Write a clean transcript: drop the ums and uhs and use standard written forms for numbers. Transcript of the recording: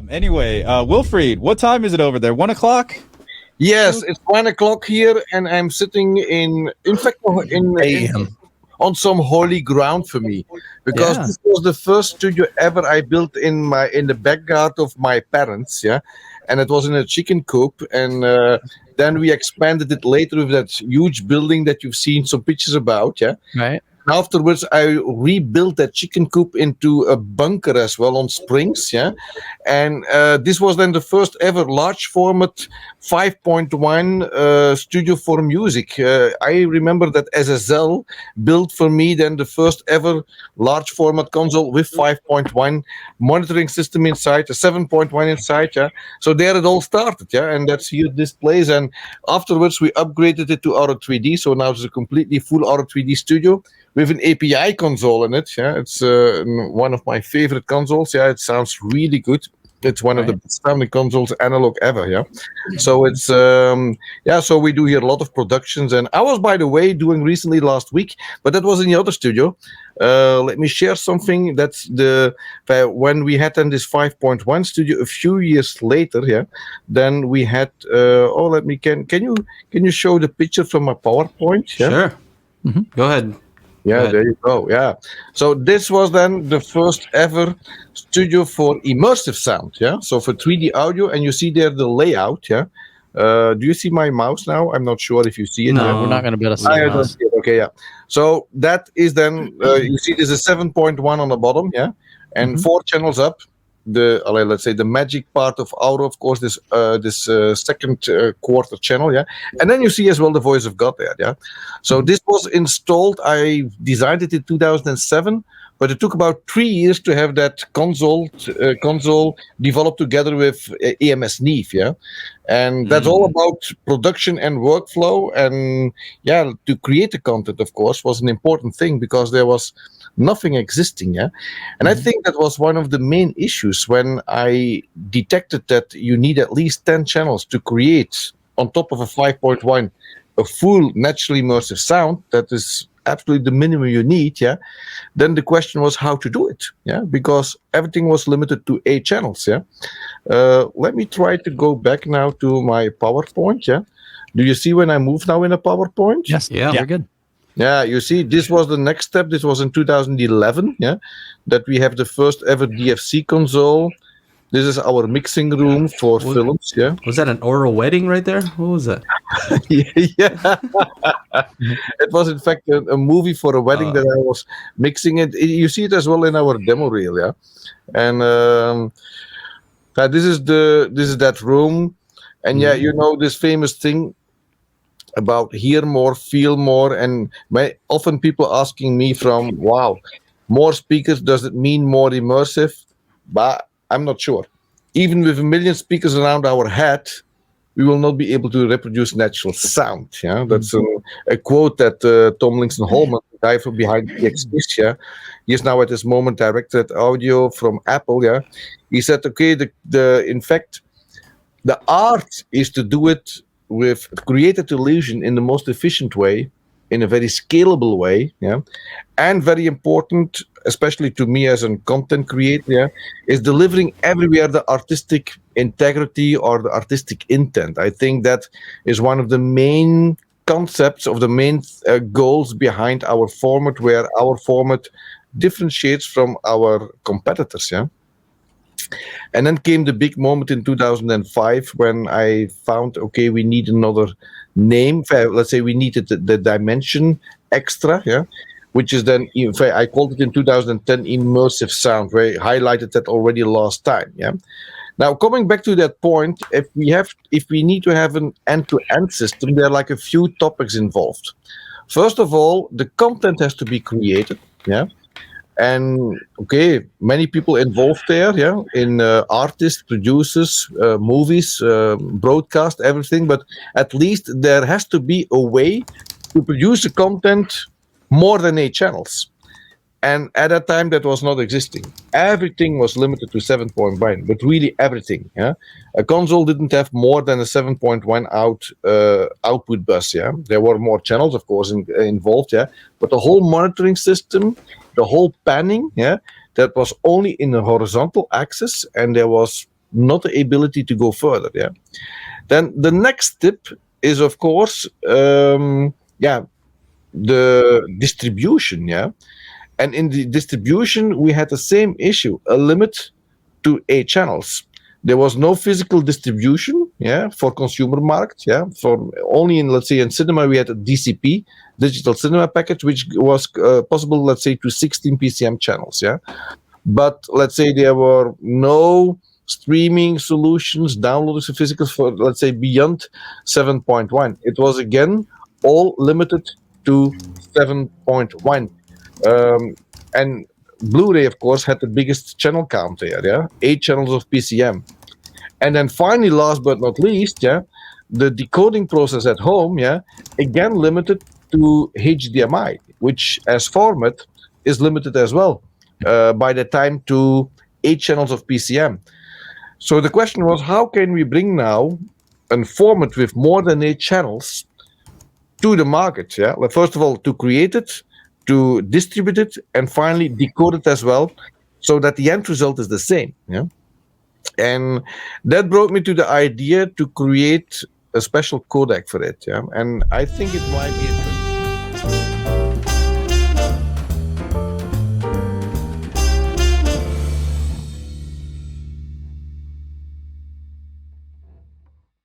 Anyway, Wilfried, what time is it over there? 1 o'clock? Yes, it's 1 o'clock here, and I'm sitting in fact, on some holy ground for me, because this was the first studio ever I built in the backyard of my parents, and it was in a chicken coop, and then we expanded it later with that huge building that you've seen some pictures about, Right. Afterwards, I rebuilt that chicken coop into a bunker as well on springs, and this was then the first ever large format 5.1 studio for music. I remember that SSL built for me then the first ever large format console with 5.1 monitoring system inside, a 7.1 inside, So there it all started, and that's here this place. And afterwards, we upgraded it to Auro 3D, so now it's a completely full Auro 3D studio with an API console in it. It's one of my favorite consoles. It sounds really good. It's one of the best sounding consoles analog ever. So it's so we do here a lot of productions. And I was, by the way, doing recently last week, but that was in the other studio. Let me share something. That's when we had then this 5.1 studio a few years later. Then we had. Can you show the picture from my PowerPoint? Sure. Mm-hmm. Go ahead. There you go. So this was then the first ever studio for immersive sound. So for 3D audio, and you see there the layout. Do you see my mouse now? I'm not sure if you see it. No, we're not going to be able to see it. Don't see it. Okay, So that is then you see there's a 7.1 on the bottom, and 4 channels up. Let's say the magic part of Auro, of course, this second quarter channel, and then you see as well the voice of God there, So this was installed. I designed it in 2007, but it took about 3 years to have that console developed together with EMS Neve, and that's all about production and workflow, and to create the content, of course, was an important thing because there was nothing existing, and I think that was one of the main issues when I detected that you need at least 10 channels to create on top of a 5.1 a full naturally immersive sound. That is absolutely the minimum you need, then the question was how to do it, because everything was limited to 8 channels, Let me try to go back now to my PowerPoint, Do you see when I move now in a PowerPoint? Yes, you're good. You see, this was the next step. This was in 2011, that we have the first ever DFC console. This is our mixing room for films, Was that an oral wedding right there? What was that? It was, in fact, a movie for a wedding that I was mixing it. You see it as well in our demo reel, And this is that room. And you know this famous thing about hear more, feel more, and often people asking me more speakers, does it mean more immersive? But I'm not sure. Even with 1 million speakers around our head, we will not be able to reproduce natural sound. That's a quote that Tom Linkson-Holman, the guy from behind PXS, he is now at this moment director at audio from Apple. He said, okay, in fact, the art is to do it with created illusion in the most efficient way, in a very scalable way, and very important, especially to me as a content creator, is delivering everywhere the artistic integrity or the artistic intent. I think that is one of the main concepts of the main goals behind our format, where our format differentiates from our competitors. And then came the big moment in 2005 when I found, okay, we need another name. Let's say we needed the dimension extra, which is then, I called it in 2010 immersive sound, where I highlighted that already last time. Now, coming back to that point, if we need to have an end-to-end system, there are like a few topics involved. First of all, the content has to be created, And many people involved there, in artists, producers, movies, broadcast, everything. But at least there has to be a way to produce the content more than 8 channels. And at that time, that was not existing. Everything was limited to 7.1, but really everything. A console didn't have more than a 7.1 output bus. There were more channels, of course, involved. But the whole monitoring system, the whole panning, that was only in the horizontal axis, and there was not the ability to go further. Yeah. Then the next tip is, of course, the distribution. Yeah. And in the distribution, we had the same issue, a limit to 8 channels. There was no physical distribution, for consumer market, For only in, let's say, in cinema, we had a DCP, digital cinema package, which was possible, let's say, to 16 PCM channels, But let's say there were no streaming solutions, downloading physical for, let's say, beyond 7.1. It was again all limited to 7.1. And Blu-ray, of course, had the biggest channel count there, 8 channels of PCM. And then finally, last but not least, the decoding process at home, again limited to HDMI, which as format is limited as well by the time to 8 channels of PCM. So the question was, how can we bring now a format with more than 8 channels to the market? Well, first of all, to create it, to distribute it, and finally decode it as well, so that the end result is the same. And that brought me to the idea to create a special codec for it. And I think it might be interesting.